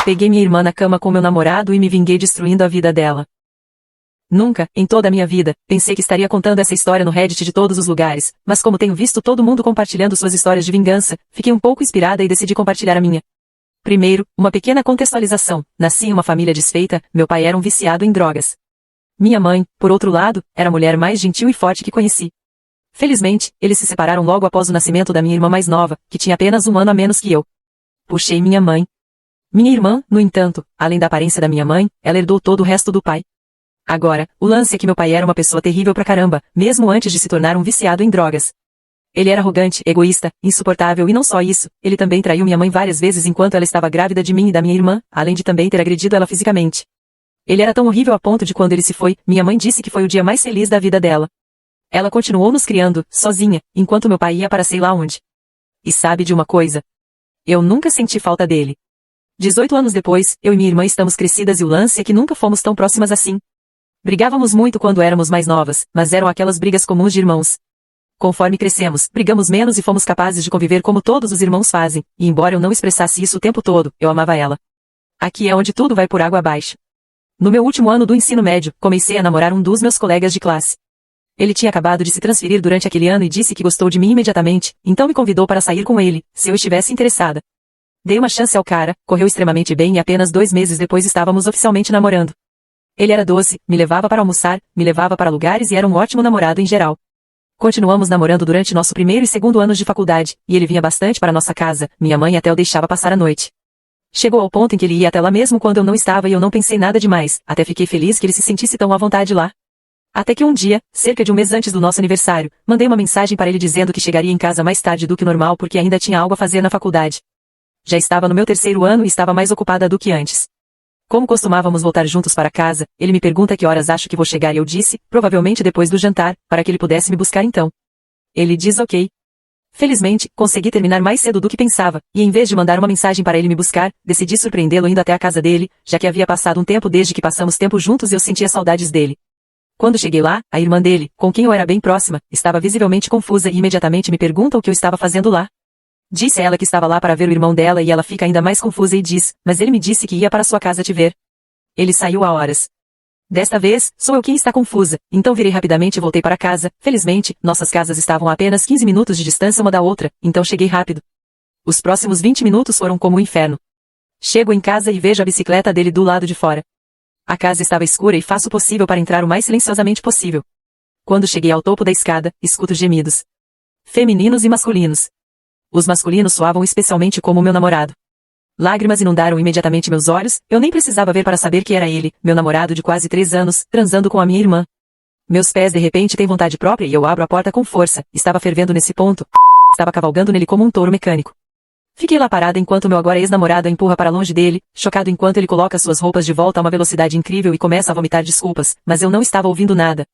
Peguei minha irmã na cama com meu namorado e me vinguei destruindo a vida dela. Nunca, em toda a minha vida, pensei que estaria contando essa história no Reddit de todos os lugares, mas como tenho visto todo mundo compartilhando suas histórias de vingança, fiquei um pouco inspirada e decidi compartilhar a minha. Primeiro, uma pequena contextualização. Nasci em uma família desfeita, meu pai era um viciado em drogas. Minha mãe, por outro lado, era a mulher mais gentil e forte que conheci. Felizmente, eles se separaram logo após o nascimento da minha irmã mais nova, que tinha apenas um ano a menos que eu. Puxei minha mãe. Minha irmã, no entanto, além da aparência da minha mãe, ela herdou todo o resto do pai. Agora, o lance é que meu pai era uma pessoa terrível pra caramba, mesmo antes de se tornar um viciado em drogas. Ele era arrogante, egoísta, insuportável e não só isso, ele também traiu minha mãe várias vezes enquanto ela estava grávida de mim e da minha irmã, além de também ter agredido ela fisicamente. Ele era tão horrível a ponto de quando ele se foi, minha mãe disse que foi o dia mais feliz da vida dela. Ela continuou nos criando, sozinha, enquanto meu pai ia para sei lá onde. E sabe de uma coisa? Eu nunca senti falta dele. 18 anos depois, eu e minha irmã estamos crescidas e o lance é que nunca fomos tão próximas assim. Brigávamos muito quando éramos mais novas, mas eram aquelas brigas comuns de irmãos. Conforme crescemos, brigamos menos e fomos capazes de conviver como todos os irmãos fazem, e embora eu não expressasse isso o tempo todo, eu amava ela. Aqui é onde tudo vai por água abaixo. No meu último ano do ensino médio, comecei a namorar um dos meus colegas de classe. Ele tinha acabado de se transferir durante aquele ano e disse que gostou de mim imediatamente, então me convidou para sair com ele, se eu estivesse interessada. Dei uma chance ao cara, correu extremamente bem e apenas 2 meses depois estávamos oficialmente namorando. Ele era doce, me levava para almoçar, me levava para lugares e era um ótimo namorado em geral. Continuamos namorando durante nosso primeiro e segundo anos de faculdade, e ele vinha bastante para nossa casa, minha mãe até o deixava passar a noite. Chegou ao ponto em que ele ia até lá mesmo quando eu não estava e eu não pensei nada demais, até fiquei feliz que ele se sentisse tão à vontade lá. Até que um dia, cerca de um mês antes do nosso aniversário, mandei uma mensagem para ele dizendo que chegaria em casa mais tarde do que normal porque ainda tinha algo a fazer na faculdade. Já estava no meu 3º ano e estava mais ocupada do que antes. Como costumávamos voltar juntos para casa, ele me pergunta que horas acho que vou chegar e eu disse, provavelmente depois do jantar, para que ele pudesse me buscar então. Ele diz ok. Felizmente, consegui terminar mais cedo do que pensava, e em vez de mandar uma mensagem para ele me buscar, decidi surpreendê-lo indo até a casa dele, já que havia passado um tempo desde que passamos tempo juntos e eu sentia saudades dele. Quando cheguei lá, a irmã dele, com quem eu era bem próxima, estava visivelmente confusa e imediatamente me pergunta o que eu estava fazendo lá. Disse a ela que estava lá para ver o irmão dela e ela fica ainda mais confusa e diz, mas ele me disse que ia para sua casa te ver. Ele saiu há horas. Desta vez, sou eu quem está confusa, então virei rapidamente e voltei para casa. Felizmente, nossas casas estavam a apenas 15 minutos de distância uma da outra, então cheguei rápido. Os próximos 20 minutos foram como um inferno. Chego em casa e vejo a bicicleta dele do lado de fora. A casa estava escura e faço o possível para entrar o mais silenciosamente possível. Quando cheguei ao topo da escada, escuto gemidos. Femininos e masculinos. Os masculinos soavam especialmente como o meu namorado. Lágrimas inundaram imediatamente meus olhos, eu nem precisava ver para saber que era ele, meu namorado de quase 3 anos, transando com a minha irmã. Meus pés de repente têm vontade própria e eu abro a porta com força, estava fervendo nesse ponto, estava cavalgando nele como um touro mecânico. Fiquei lá parada enquanto meu agora ex-namorado a empurra para longe dele, chocado enquanto ele coloca suas roupas de volta a uma velocidade incrível e começa a vomitar desculpas, mas eu não estava ouvindo nada.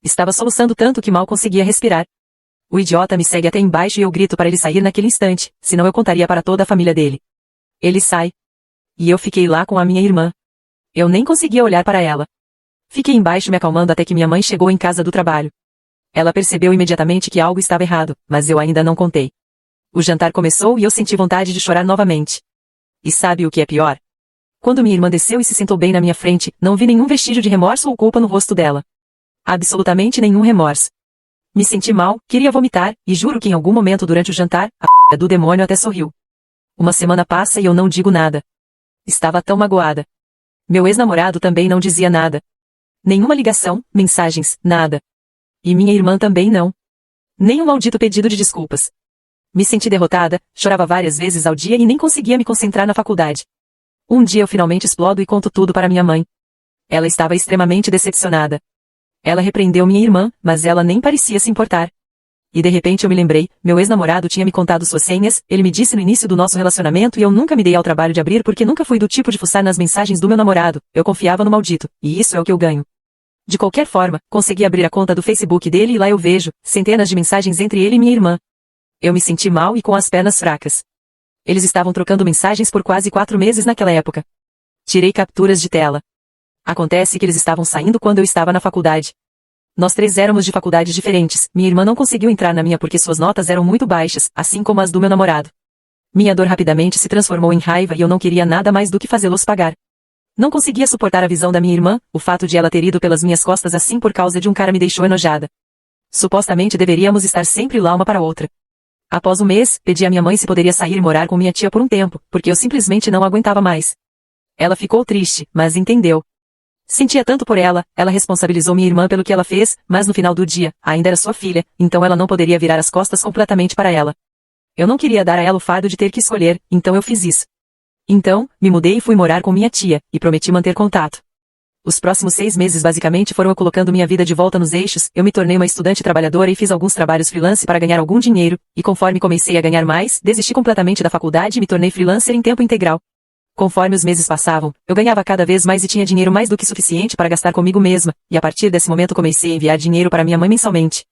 Estava soluçando tanto que mal conseguia respirar. O idiota me segue até embaixo e eu grito para ele sair naquele instante, senão eu contaria para toda a família dele. Ele sai. E eu fiquei lá com a minha irmã. Eu nem conseguia olhar para ela. Fiquei embaixo me acalmando até que minha mãe chegou em casa do trabalho. Ela percebeu imediatamente que algo estava errado, mas eu ainda não contei. O jantar começou e eu senti vontade de chorar novamente. E sabe o que é pior? Quando minha irmã desceu e se sentou bem na minha frente, não vi nenhum vestígio de remorso ou culpa no rosto dela. Absolutamente nenhum remorso. Me senti mal, queria vomitar, e juro que em algum momento durante o jantar, a p*** do demônio até sorriu. Uma semana passa e eu não digo nada. Estava tão magoada. Meu ex-namorado também não dizia nada. Nenhuma ligação, mensagens, nada. E minha irmã também não. Nem um maldito pedido de desculpas. Me senti derrotada, chorava várias vezes ao dia e nem conseguia me concentrar na faculdade. Um dia eu finalmente explodo e conto tudo para minha mãe. Ela estava extremamente decepcionada. Ela repreendeu minha irmã, mas ela nem parecia se importar. E de repente eu me lembrei, meu ex-namorado tinha me contado suas senhas, ele me disse no início do nosso relacionamento e eu nunca me dei ao trabalho de abrir porque nunca fui do tipo de fuçar nas mensagens do meu namorado, eu confiava no maldito, e isso é o que eu ganho. De qualquer forma, consegui abrir a conta do Facebook dele e lá eu vejo, centenas de mensagens entre ele e minha irmã. Eu me senti mal e com as pernas fracas. Eles estavam trocando mensagens por quase 4 meses naquela época. Tirei capturas de tela. Acontece que eles estavam saindo quando eu estava na faculdade. Nós 3 éramos de faculdades diferentes, minha irmã não conseguiu entrar na minha porque suas notas eram muito baixas, assim como as do meu namorado. Minha dor rapidamente se transformou em raiva e eu não queria nada mais do que fazê-los pagar. Não conseguia suportar a visão da minha irmã, o fato de ela ter ido pelas minhas costas assim por causa de um cara me deixou enojada. Supostamente deveríamos estar sempre lá uma para a outra. Após um mês, pedi à minha mãe se poderia sair e morar com minha tia por um tempo, porque eu simplesmente não aguentava mais. Ela ficou triste, mas entendeu. Sentia tanto por ela, ela responsabilizou minha irmã pelo que ela fez, mas no final do dia, ainda era sua filha, então ela não poderia virar as costas completamente para ela. Eu não queria dar a ela o fardo de ter que escolher, então eu fiz isso. Então, me mudei e fui morar com minha tia, e prometi manter contato. Os próximos 6 meses basicamente foram eu colocando minha vida de volta nos eixos, eu me tornei uma estudante trabalhadora e fiz alguns trabalhos freelance para ganhar algum dinheiro, e conforme comecei a ganhar mais, desisti completamente da faculdade e me tornei freelancer em tempo integral. Conforme os meses passavam, eu ganhava cada vez mais e tinha dinheiro mais do que suficiente para gastar comigo mesma, e a partir desse momento comecei a enviar dinheiro para minha mãe mensalmente.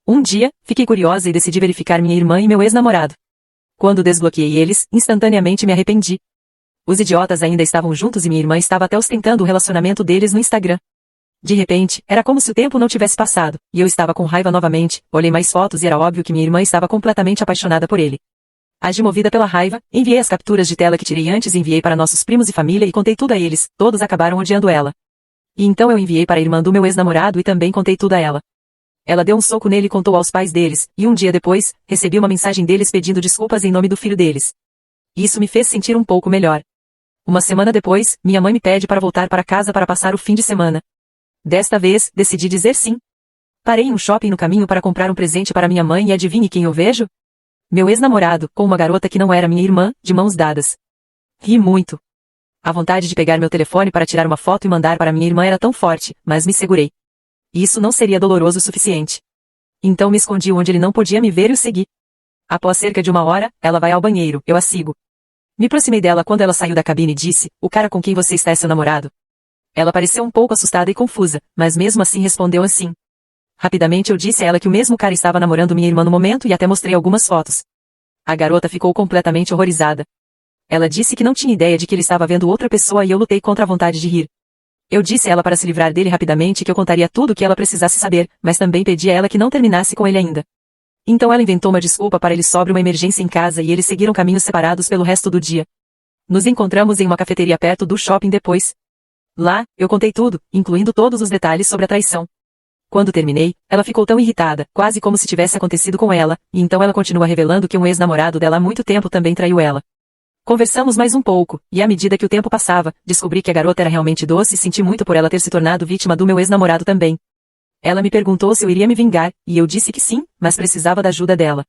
Um dia, fiquei curiosa e decidi verificar minha irmã e meu ex-namorado. Quando desbloqueei eles, instantaneamente me arrependi. Os idiotas ainda estavam juntos e minha irmã estava até ostentando o relacionamento deles no Instagram. De repente, era como se o tempo não tivesse passado, e eu estava com raiva novamente, olhei mais fotos e era óbvio que minha irmã estava completamente apaixonada por ele. Agi movida pela raiva, enviei as capturas de tela que tirei antes e enviei para nossos primos e família e contei tudo a eles, todos acabaram odiando ela. E então eu enviei para a irmã do meu ex-namorado e também contei tudo a ela. Ela deu um soco nele e contou aos pais deles, e um dia depois, recebi uma mensagem deles pedindo desculpas em nome do filho deles. Isso me fez sentir um pouco melhor. Uma semana depois, minha mãe me pede para voltar para casa para passar o fim de semana. Desta vez, decidi dizer sim. Parei em um shopping no caminho para comprar um presente para minha mãe e adivinhe quem eu vejo? Meu ex-namorado, com uma garota que não era minha irmã, de mãos dadas. Ri muito. A vontade de pegar meu telefone para tirar uma foto e mandar para minha irmã era tão forte, mas me segurei. Isso não seria doloroso o suficiente. Então me escondi onde ele não podia me ver e o segui. Após cerca de 1 hora, ela vai ao banheiro, eu a sigo. Me aproximei dela quando ela saiu da cabine e disse, o cara com quem você está é seu namorado? Ela pareceu um pouco assustada e confusa, mas mesmo assim respondeu assim. Rapidamente eu disse a ela que o mesmo cara estava namorando minha irmã no momento e até mostrei algumas fotos. A garota ficou completamente horrorizada. Ela disse que não tinha ideia de que ele estava vendo outra pessoa e eu lutei contra a vontade de rir. Eu disse a ela para se livrar dele rapidamente que eu contaria tudo o que ela precisasse saber, mas também pedi a ela que não terminasse com ele ainda. Então ela inventou uma desculpa para ele sobre uma emergência em casa e eles seguiram caminhos separados pelo resto do dia. Nos encontramos em uma cafeteria perto do shopping depois. Lá, eu contei tudo, incluindo todos os detalhes sobre a traição. Quando terminei, ela ficou tão irritada, quase como se tivesse acontecido com ela, e então ela continua revelando que um ex-namorado dela há muito tempo também traiu ela. Conversamos mais um pouco, e à medida que o tempo passava, descobri que a garota era realmente doce e senti muito por ela ter se tornado vítima do meu ex-namorado também. Ela me perguntou se eu iria me vingar, e eu disse que sim, mas precisava da ajuda dela.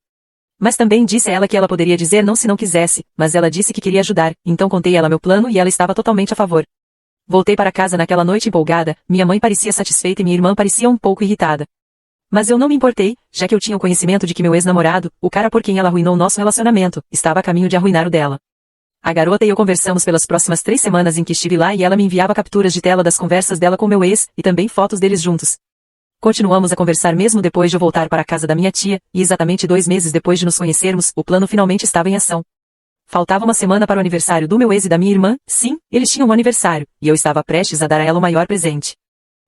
Mas também disse a ela que ela poderia dizer não se não quisesse, mas ela disse que queria ajudar, então contei a ela meu plano e ela estava totalmente a favor. Voltei para casa naquela noite empolgada, minha mãe parecia satisfeita e minha irmã parecia um pouco irritada. Mas eu não me importei, já que eu tinha o conhecimento de que meu ex-namorado, o cara por quem ela arruinou nosso relacionamento, estava a caminho de arruinar o dela. A garota e eu conversamos pelas próximas 3 semanas em que estive lá e ela me enviava capturas de tela das conversas dela com meu ex, e também fotos deles juntos. Continuamos a conversar mesmo depois de eu voltar para a casa da minha tia, e exatamente 2 meses depois de nos conhecermos, o plano finalmente estava em ação. Faltava uma semana para o aniversário do meu ex e da minha irmã, sim, eles tinham um aniversário, e eu estava prestes a dar a ela o maior presente.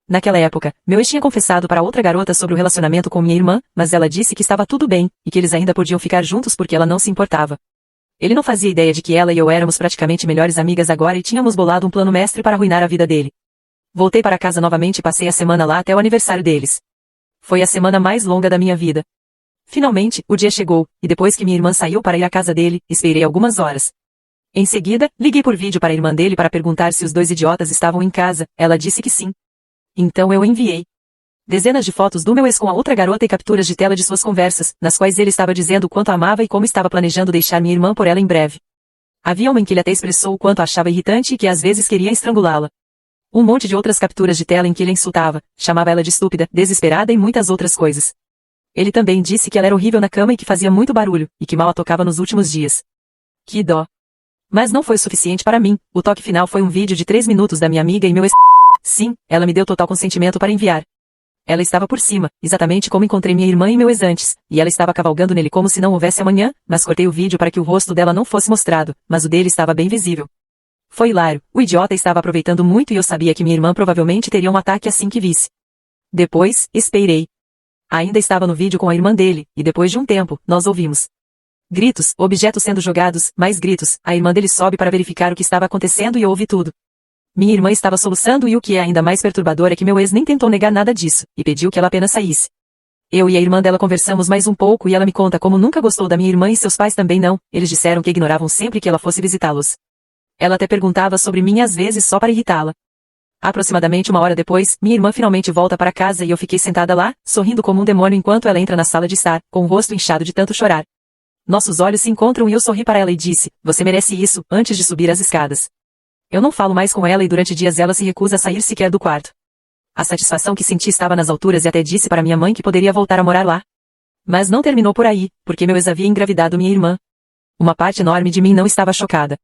Naquela época, meu ex tinha confessado para outra garota sobre o relacionamento com minha irmã, mas ela disse que estava tudo bem, e que eles ainda podiam ficar juntos porque ela não se importava. Ele não fazia ideia de que ela e eu éramos praticamente melhores amigas agora e tínhamos bolado um plano mestre para arruinar a vida dele. Voltei para casa novamente e passei a semana lá até o aniversário deles. Foi a semana mais longa da minha vida. Finalmente, o dia chegou, e depois que minha irmã saiu para ir à casa dele, esperei algumas horas. Em seguida, liguei por vídeo para a irmã dele para perguntar se os 2 idiotas estavam em casa, ela disse que sim. Então eu enviei dezenas de fotos do meu ex com a outra garota e capturas de tela de suas conversas, nas quais ele estava dizendo o quanto a amava e como estava planejando deixar minha irmã por ela em breve. Havia uma em que ele até expressou o quanto a achava irritante e que às vezes queria estrangulá-la. Um monte de outras capturas de tela em que ele a insultava, chamava ela de estúpida, desesperada e muitas outras coisas. Ele também disse que ela era horrível na cama e que fazia muito barulho, e que mal a tocava nos últimos dias. Que dó. Mas não foi o suficiente para mim, o toque final foi um vídeo de 3 minutos da minha amiga e meu ex... Sim, ela me deu total consentimento para enviar. Ela estava por cima, exatamente como encontrei minha irmã e meu ex antes, e ela estava cavalgando nele como se não houvesse amanhã, mas cortei o vídeo para que o rosto dela não fosse mostrado, mas o dele estava bem visível. Foi hilário, o idiota estava aproveitando muito e eu sabia que minha irmã provavelmente teria um ataque assim que visse. Depois, esperei. Ainda estava no vídeo com a irmã dele, e depois de um tempo, nós ouvimos. Gritos, objetos sendo jogados, mais gritos, a irmã dele sobe para verificar o que estava acontecendo e ouve tudo. Minha irmã estava soluçando e o que é ainda mais perturbador é que meu ex nem tentou negar nada disso, e pediu que ela apenas saísse. Eu e a irmã dela conversamos mais um pouco e ela me conta como nunca gostou da minha irmã e seus pais também não, eles disseram que ignoravam sempre que ela fosse visitá-los. Ela até perguntava sobre mim às vezes só para irritá-la. Aproximadamente 1 hora depois, minha irmã finalmente volta para casa e eu fiquei sentada lá, sorrindo como um demônio enquanto ela entra na sala de estar, com o rosto inchado de tanto chorar. Nossos olhos se encontram e eu sorri para ela e disse, você merece isso, antes de subir as escadas. Eu não falo mais com ela e durante dias ela se recusa a sair sequer do quarto. A satisfação que senti estava nas alturas e até disse para minha mãe que poderia voltar a morar lá. Mas não terminou por aí, porque meu ex havia engravidado minha irmã. Uma parte enorme de mim não estava chocada.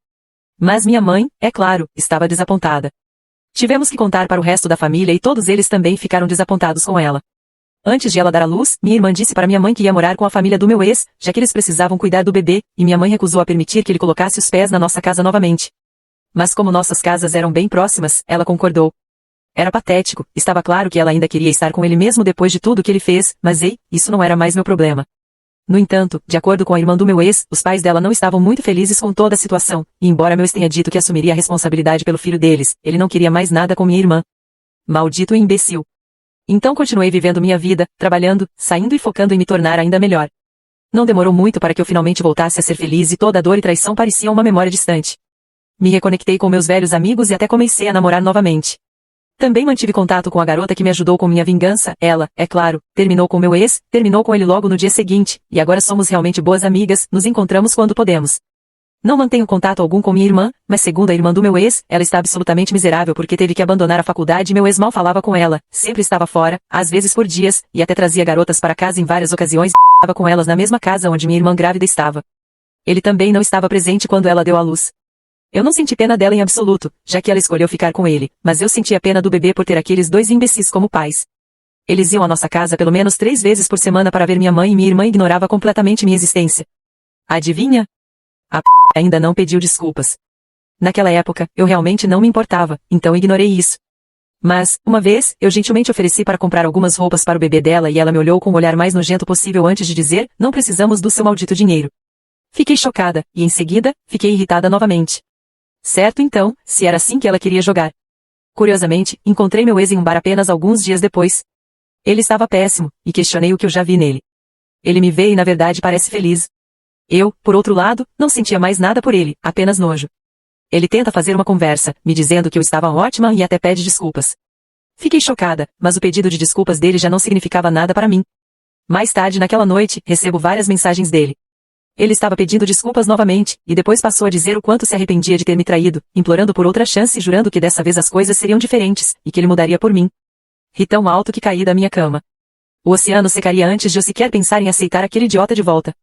Mas minha mãe, é claro, estava desapontada. Tivemos que contar para o resto da família e todos eles também ficaram desapontados com ela. Antes de ela dar à luz, minha irmã disse para minha mãe que ia morar com a família do meu ex, já que eles precisavam cuidar do bebê, e minha mãe recusou a permitir que ele colocasse os pés na nossa casa novamente. Mas como nossas casas eram bem próximas, ela concordou. Era patético, estava claro que ela ainda queria estar com ele mesmo depois de tudo que ele fez, mas ei, isso não era mais meu problema. No entanto, de acordo com a irmã do meu ex, os pais dela não estavam muito felizes com toda a situação, e embora meu ex tenha dito que assumiria a responsabilidade pelo filho deles, ele não queria mais nada com minha irmã. Maldito imbecil. Então continuei vivendo minha vida, trabalhando, saindo e focando em me tornar ainda melhor. Não demorou muito para que eu finalmente voltasse a ser feliz e toda a dor e traição parecia uma memória distante. Me reconectei com meus velhos amigos e até comecei a namorar novamente. Também mantive contato com a garota que me ajudou com minha vingança, ela, é claro, terminou com meu ex, terminou com ele logo no dia seguinte, e agora somos realmente boas amigas, nos encontramos quando podemos. Não mantenho contato algum com minha irmã, mas segundo a irmã do meu ex, ela está absolutamente miserável porque teve que abandonar a faculdade e meu ex mal falava com ela, sempre estava fora, às vezes por dias, e até trazia garotas para casa em várias ocasiões e estava com elas na mesma casa onde minha irmã grávida estava. Ele também não estava presente quando ela deu à luz. Eu não senti pena dela em absoluto, já que ela escolheu ficar com ele, mas eu sentia pena do bebê por ter aqueles dois imbecis como pais. Eles iam à nossa casa pelo menos 3 vezes por semana para ver minha mãe e minha irmã ignorava completamente minha existência. Adivinha? A ainda não pediu desculpas. Naquela época, eu realmente não me importava, então ignorei isso. Mas, uma vez, eu gentilmente ofereci para comprar algumas roupas para o bebê dela e ela me olhou com o olhar mais nojento possível antes de dizer, não precisamos do seu maldito dinheiro. Fiquei chocada, e em seguida, fiquei irritada novamente. Certo então, se era assim que ela queria jogar. Curiosamente, encontrei meu ex em um bar apenas alguns dias depois. Ele estava péssimo, e questionei o que eu já vi nele. Ele me vê e na verdade parece feliz. Eu, por outro lado, não sentia mais nada por ele, apenas nojo. Ele tenta fazer uma conversa, me dizendo que eu estava ótima e até pede desculpas. Fiquei chocada, mas o pedido de desculpas dele já não significava nada para mim. Mais tarde naquela noite, recebo várias mensagens dele. Ele estava pedindo desculpas novamente, e depois passou a dizer o quanto se arrependia de ter me traído, implorando por outra chance e jurando que dessa vez as coisas seriam diferentes, e que ele mudaria por mim. Ri tão alto que caí da minha cama. O oceano secaria antes de eu sequer pensar em aceitar aquele idiota de volta.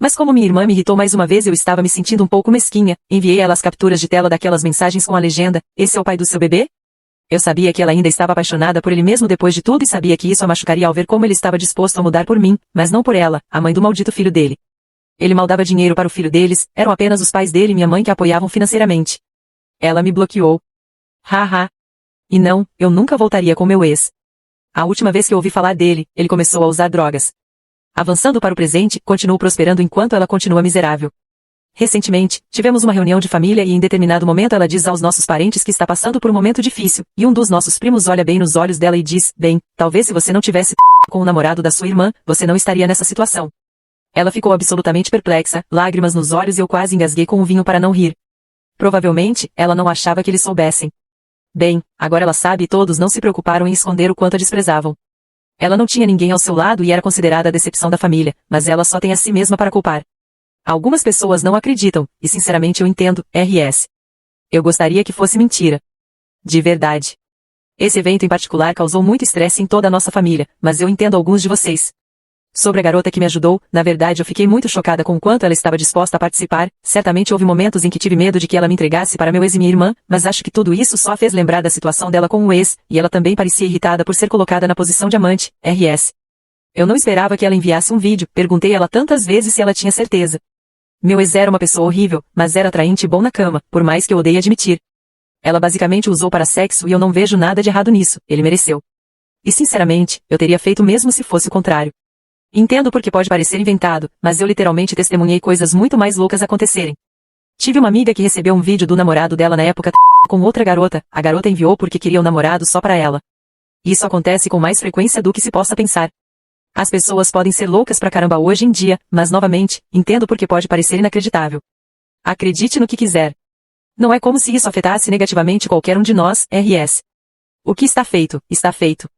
Mas como minha irmã me irritou mais uma vez e eu estava me sentindo um pouco mesquinha, enviei a ela as capturas de tela daquelas mensagens com a legenda, esse é o pai do seu bebê? Eu sabia que ela ainda estava apaixonada por ele mesmo depois de tudo e sabia que isso a machucaria ao ver como ele estava disposto a mudar por mim, mas não por ela, a mãe do maldito filho dele. Ele mal dava dinheiro para o filho deles, eram apenas os pais dele e minha mãe que a apoiavam financeiramente. Ela me bloqueou. Haha. E não, eu nunca voltaria com meu ex. A última vez que eu ouvi falar dele, ele começou a usar drogas. Avançando para o presente, continuo prosperando enquanto ela continua miserável. Recentemente, tivemos uma reunião de família e em determinado momento ela diz aos nossos parentes que está passando por um momento difícil, e um dos nossos primos olha bem nos olhos dela e diz, bem, talvez se você não tivesse com o namorado da sua irmã, você não estaria nessa situação. Ela ficou absolutamente perplexa, lágrimas nos olhos e eu quase engasguei com o vinho para não rir. Provavelmente, ela não achava que eles soubessem. Bem, agora ela sabe e todos não se preocuparam em esconder o quanto a desprezavam. Ela não tinha ninguém ao seu lado e era considerada a decepção da família, mas ela só tem a si mesma para culpar. Algumas pessoas não acreditam, e sinceramente eu entendo, RS. Eu gostaria que fosse mentira. De verdade. Esse evento em particular causou muito estresse em toda a nossa família, mas eu entendo alguns de vocês. Sobre a garota que me ajudou, na verdade eu fiquei muito chocada com o quanto ela estava disposta a participar, certamente houve momentos em que tive medo de que ela me entregasse para meu ex e minha irmã, mas acho que tudo isso só a fez lembrar da situação dela com o ex, e ela também parecia irritada por ser colocada na posição de amante, RS. Eu não esperava que ela enviasse um vídeo, perguntei a ela tantas vezes se ela tinha certeza. Meu ex era uma pessoa horrível, mas era atraente e bom na cama, por mais que eu odeie admitir. Ela basicamente o usou para sexo e eu não vejo nada de errado nisso, ele mereceu. E sinceramente, eu teria feito mesmo se fosse o contrário. Entendo porque pode parecer inventado, mas eu literalmente testemunhei coisas muito mais loucas acontecerem. Tive uma amiga que recebeu um vídeo do namorado dela na época com outra garota, a garota enviou porque queria um namorado só pra ela. Isso acontece com mais frequência do que se possa pensar. As pessoas podem ser loucas pra caramba hoje em dia, mas novamente, entendo porque pode parecer inacreditável. Acredite no que quiser. Não é como se isso afetasse negativamente qualquer um de nós, RS. O que está feito, está feito.